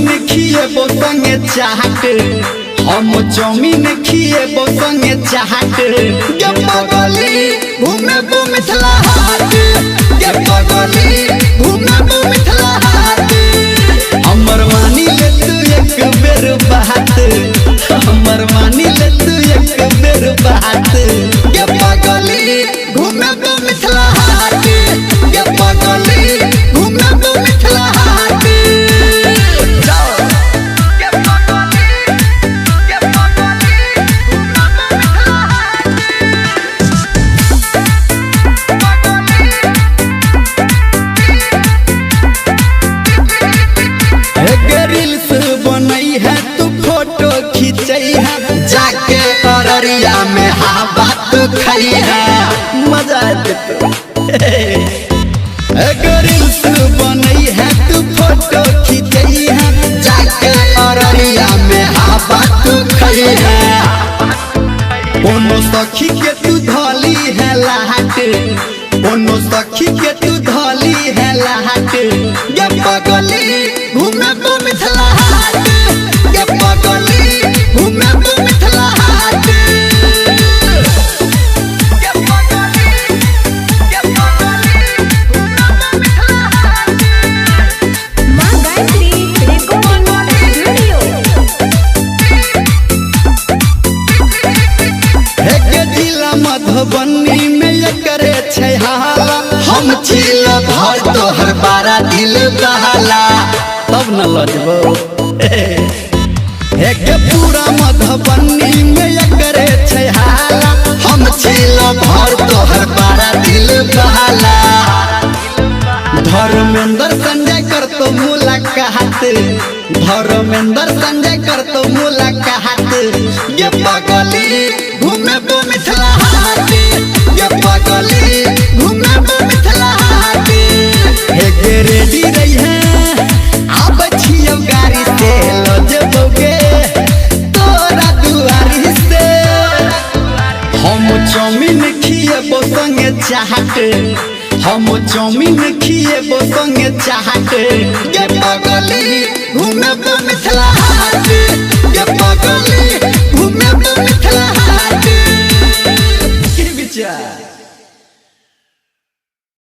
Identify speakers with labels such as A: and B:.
A: chow mein खिएबो संगे चाट हम chow mein खिएबो संगे चाट गे पगली घूमेबो मिथिला हाट गे पगली घूमेबो मिथिला हाट हमर मानी ले तू एक बेर बात हमर मानी ले तू एक बेर बात गे पगली घूमेबो मिथिला हाट गे पगली घूमेबो मिथिला हाट रील्स बनई है तू फोटो खींचई है जाके अररिया में हवा तू खई है मजा रील्स बनई है तू फोटो खींचई है जाके अररिया में हवा तू खई है कोनो सखी के तू धली है लाहट कोनो सखी के तू धली है लाहट गे पगली घूमेबो मिथिला हाट गे पगली घूमेबो मिथिला हाट गे पगली घूमेबो मिथिला हाट
B: मां गायत्री रिकॉर्डिंग स्टूडियो
A: एक जिला मधुबनी में एकरे छै हाला हम चिल भर तोहर बारा दिल बहाला तब न लजबो एक पूरा मधुबनी में एकरे छै हाला हम चिल भर तोहर बारा दिल बहाला धर्मेंद्र संजय कर तो मुलाकात धर्मेंद्र संजय कर तो मुलाकात ये पगली घूमेबो मिथिला हाट ये पगली घूमेबो मिथिला हाट हे रेडी रही है अब छियो गाड़ी से लजबोगे तोरा दुआरी से हम चाउमीन खिएबो संगे चाट हम चाउमीन खिएबो संगे चाट गे पगली घूमेबो मिथिला हाट गे पगली